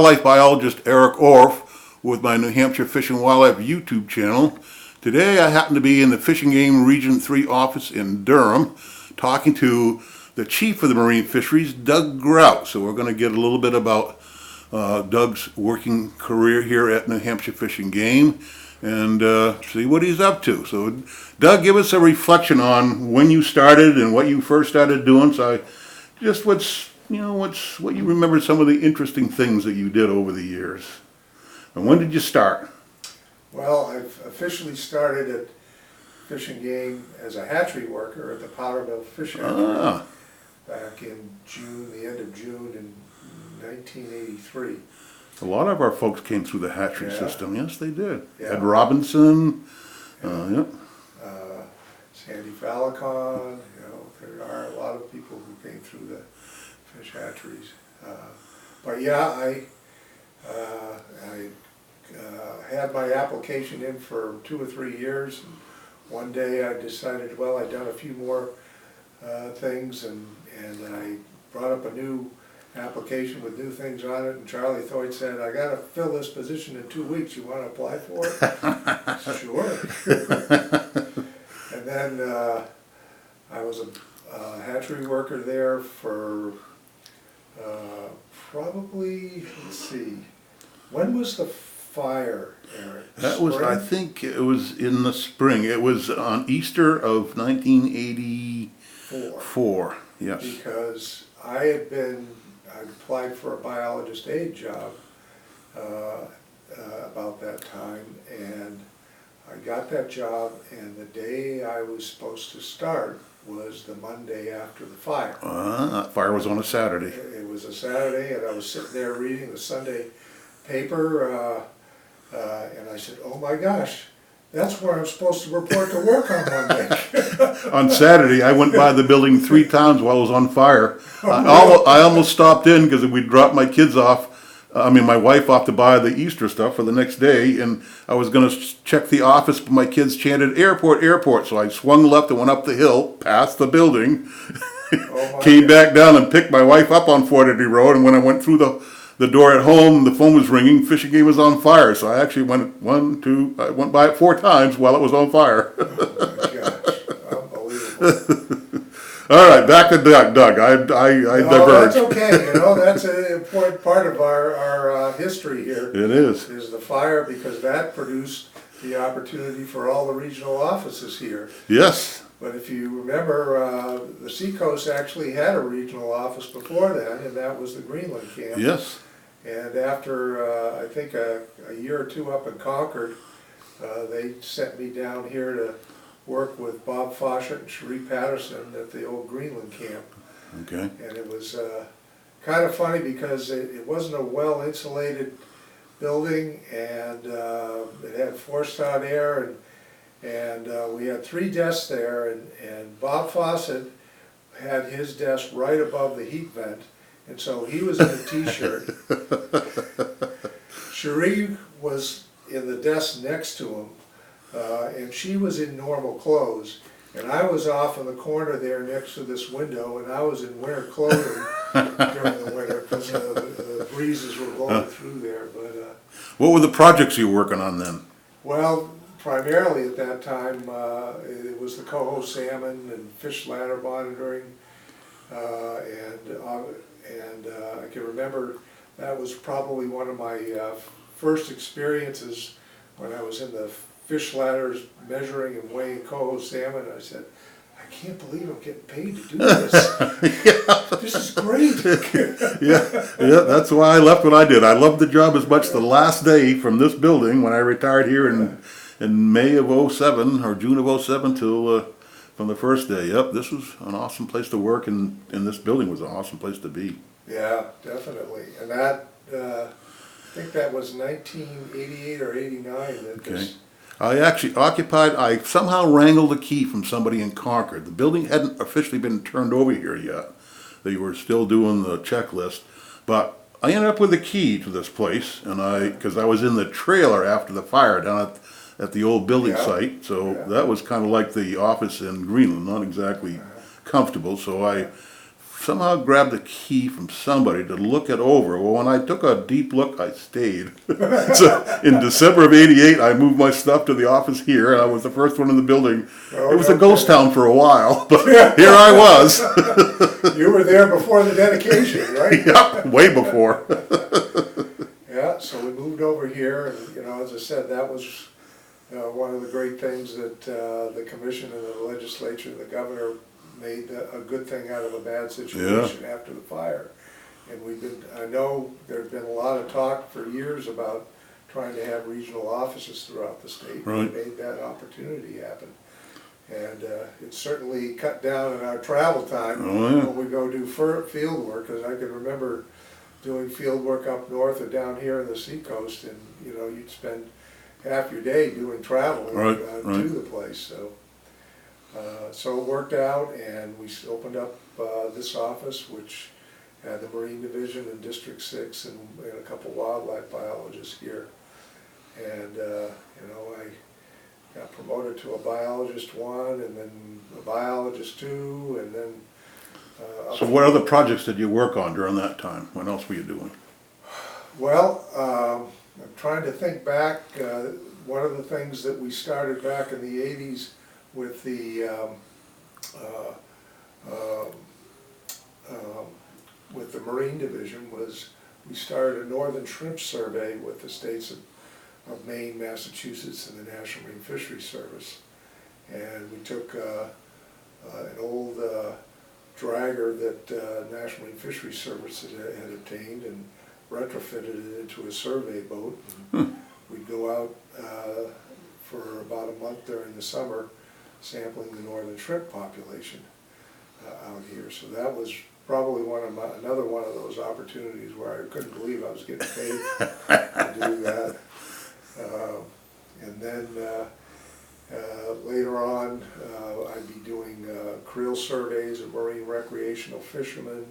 wildlife biologist Eric Orff with my New Hampshire Fish and Wildlife YouTube channel. Today I happen to be in the Fish and Game Region 3 office in Durham talking to the chief of the marine fisheries, Doug Grout. So we're going to get a little bit about Doug's working career here at New Hampshire Fish and Game and see what he's up to. So Doug, give us a reflection on when you started and what you first started doing. So just what you remember, some of the interesting things that you did over the years. And when did you start? Well, I've officially started at Fish and Game as a hatchery worker at the Powdermill Fish Hatchery back in June, the end of June in 1983. A lot of our folks came through the hatchery system. Yes, they did. Yeah. Ed Robinson, Sandy Falicon, there are a lot of people who came through the fish hatcheries. But yeah, I had my application in for 2 or 3 years. And one day I decided, well, I'd done a few more things, and I brought up a new application with new things on it, and Charlie Thoyd said, I got to fill this position in 2 weeks. You want to apply for it? Sure. And then I was a hatchery worker there for probably, let's see, when was the fire, Eric? That was, I think it was in the spring. It was on Easter of 1984. Yes. Because I'd applied for a biologist aid job about that time, and I got that job, and the day I was supposed to start was the Monday after the fire. That fire was on a Saturday. It was a Saturday, and I was sitting there reading the Sunday paper, and I said, oh my gosh, that's where I'm supposed to report to work on Monday. On Saturday, I went by the building 3 times while it was on fire. I almost stopped in because we dropped my kids off, my wife off to buy the Easter stuff for the next day, and I was going to check the office, but my kids chanted, airport, airport. So I swung left and went up the hill, past the building, came back down and picked my wife up on Fort Eddy Road, and when I went through the door at home, the phone was ringing, Fish and Game was on fire. So I actually went I went by it 4 times while it was on fire. Oh my gosh, unbelievable. All right, back to Doug. I diverged. That's okay, that's an important part of our history here. It is. Is the fire, because that produced the opportunity for all the regional offices here. Yes. But if you remember, the Seacoast actually had a regional office before then, and that was the Greenland camp. Yes. And after, I think, a year or 2 up in Concord, they sent me down here to work with Bob Fawcett and Cherie Patterson at the old Greenland camp. Okay. And it was kind of funny because it wasn't a well-insulated building, and it had forced out air, and we had 3 desks there, and Bob Fawcett had his desk right above the heat vent, and so he was in a t-shirt. Cherie was in the desk next to him, and she was in normal clothes, and I was off in the corner there next to this window, and I was in winter clothing during the winter because the breezes were blowing through there. But what were the projects you were working on then? well, primarily at that time, it was the coho salmon and fish ladder monitoring, and I can remember that was probably one of my first experiences when I was in the fish ladders measuring and weighing coho salmon. I said, I can't believe I'm getting paid to do this. This is great. yeah, that's why I left what I did. I loved the job as much the last day from this building when I retired here in May of '07 or June of '07 till from the first day. Yep, this was an awesome place to work, and this building was an awesome place to be. Yeah, definitely. And that, I think that was 1988 or 89. Okay. I actually I somehow wrangled a key from somebody in Concord. The building hadn't officially been turned over here yet. They were still doing the checklist, but I ended up with a key to this place, and because I was in the trailer after the fire down at the old building site, so that was kind of like the office in Greenland, not exactly comfortable. So I somehow grabbed the key from somebody to look it over. Well, when I took a deep look, I stayed. So in December of '88, I moved my stuff to the office here, and I was the first one in the building. Oh, It was a okay. ghost town for a while, but here I was. You were there before the dedication, right? Yep, way before. Yeah, so we moved over here, and, you know, as I said, that was one of the great things that the commission and the legislature and the governor made a good thing out of a bad situation after the fire. And I know there's been a lot of talk for years about trying to have regional offices throughout the state. Right. We made that opportunity happen. And it certainly cut down on our travel time when we go do field work, because I can remember doing field work up north or down here in the seacoast, and you know, you'd spend half your day doing traveling to the place. So it worked out, and we opened up this office, which had the Marine Division in District 6 and a couple wildlife biologists here. And you know, I got promoted to a biologist 1, and then a biologist 2, and then So what other projects did you work on during that time? What else were you doing? well, I'm trying to think back. One of the things that we started back in the 80s with the Marine Division was we started a northern shrimp survey with the states of Maine, Massachusetts, and the National Marine Fisheries Service. And we took an old dragger that National Marine Fisheries Service had obtained and retrofitted it into a survey boat. We'd go out for about a month during the summer sampling the northern shrimp population out here. So that was probably another one of those opportunities where I couldn't believe I was getting paid to do that. And then later on, I'd be doing creel surveys of marine recreational fishermen.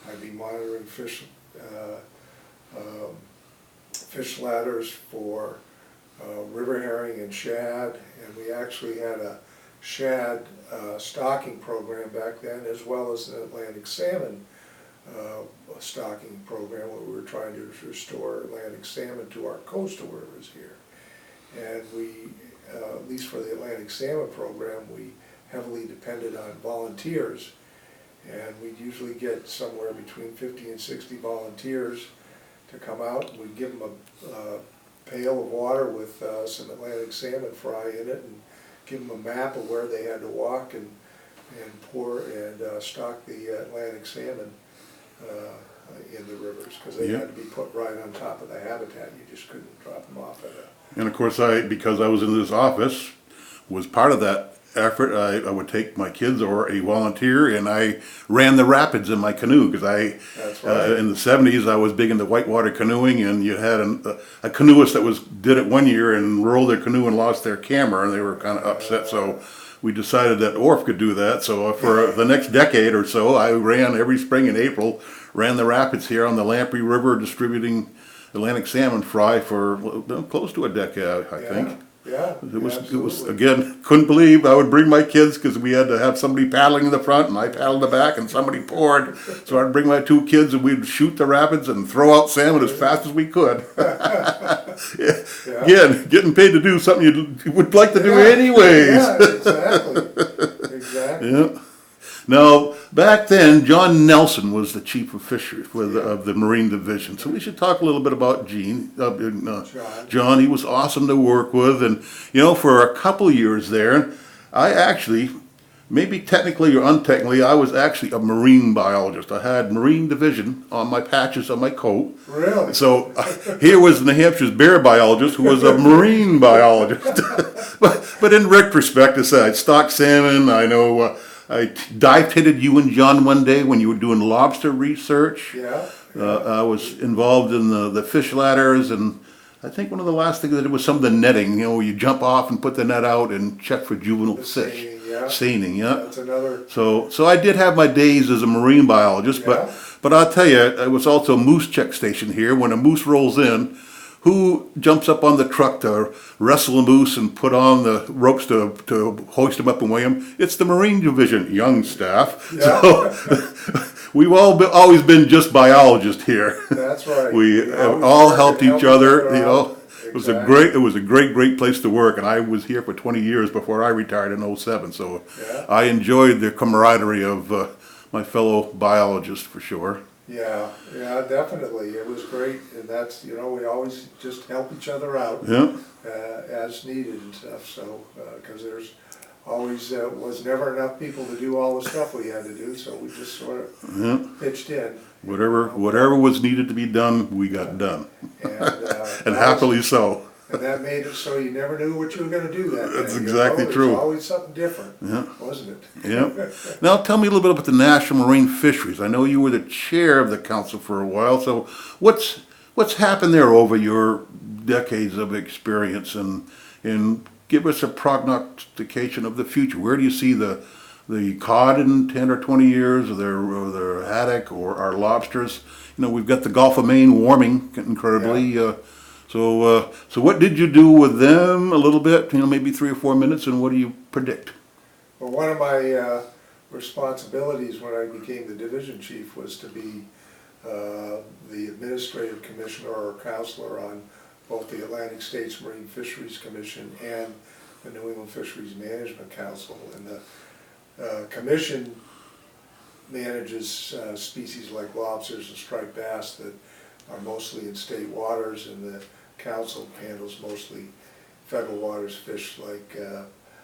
I'd be monitoring fish ladders for river herring and shad, and we actually had a shad stocking program back then, as well as an Atlantic salmon stocking program where we were trying to restore Atlantic salmon to our coastal rivers here. And we, at least for the Atlantic salmon program, we heavily depended on volunteers. And we'd usually get somewhere between 50 and 60 volunteers to come out. We'd give them a pail of water with some Atlantic salmon fry in it, and give them a map of where they had to walk and pour and stock the Atlantic salmon in the rivers, because they had to be put right on top of the habitat. You just couldn't drop them off at a... And of course, because I was in this office, was part of that effort. I would take my kids or a volunteer, and I ran the rapids in my canoe, because That's right. in the 70s I was big into whitewater canoeing, and you had a canoeist that did it one year and rolled their canoe and lost their camera, and they were kind of upset. So we decided that Orf could do that. So for the next decade or so, I ran every spring in April, ran the rapids here on the Lamprey River, distributing Atlantic salmon fry for close to a decade, I think. Yeah, It was again, couldn't believe I would bring my kids, because we had to have somebody paddling in the front and I paddled the back and somebody poured. So I'd bring my 2 kids and we'd shoot the rapids and throw out salmon as fast as we could. Again, getting paid to do something you would like to do anyways. Yeah, exactly. Exactly. Yeah. Now, back then, John Nelson was the chief of fisheries of the Marine Division. So we should talk a little bit about John. He was awesome to work with. And, you know, for a couple of years there, I actually, maybe technically or untechnically, I was actually a marine biologist. I had Marine Division on my patches on my coat. Really? So here was New Hampshire's bear biologist, who was a marine biologist. but in retrospect, I said, I stocked salmon. I know I dive pitted you and John one day when you were doing lobster research. Yeah. I was involved in the fish ladders, and I think one of the last things I did was some of the netting. You know, where you jump off and put the net out and check for juvenile fish. Seining, yeah. Seining, yeah. That's another... So I did have my days as a marine biologist, but I'll tell you, it was also a moose check station here. When a moose rolls in, who jumps up on the truck to wrestle a moose and put on the ropes to hoist him up and weigh him? It's the Marine Division, young staff. Yeah. So we've always been just biologists here. That's right. We We have always all work helped and help each other, each other you know. out. It was a Exactly. great place to work, and I was here for 20 years before I retired in '07. So Yeah. I enjoyed the camaraderie of my fellow biologists for sure. Yeah, yeah, definitely. It was great, and that's, you know, we always just help each other out Yeah, as needed and stuff, so, because there's always, was never enough people to do all the stuff we had to do, so we just sort of yeah. pitched in. Whatever was needed to be done, we got done, And, and happily so. and that made it so you never knew what you were gonna do that day. That's you know? exactly true. There was always something different, Yeah. wasn't it? Yeah. Now tell me a little bit about the National Marine Fisheries. I know you were the chair of the council for a while, so what's happened there over your decades of experience, and give us a prognostication of the future. Where do you see the cod in 10 or 20 years, or their haddock, or our lobsters? You know, we've got the Gulf of Maine warming incredibly. So what did you do with them a little bit? You know, maybe 3 or 4 minutes, and what do you predict? Well, one of my responsibilities when I became the division chief was to be the administrative commissioner or counselor on both the Atlantic States Marine Fisheries Commission and the New England Fisheries Management Council. And the commission manages species like lobsters and striped bass that are mostly in state waters, and the council handles mostly federal waters fish like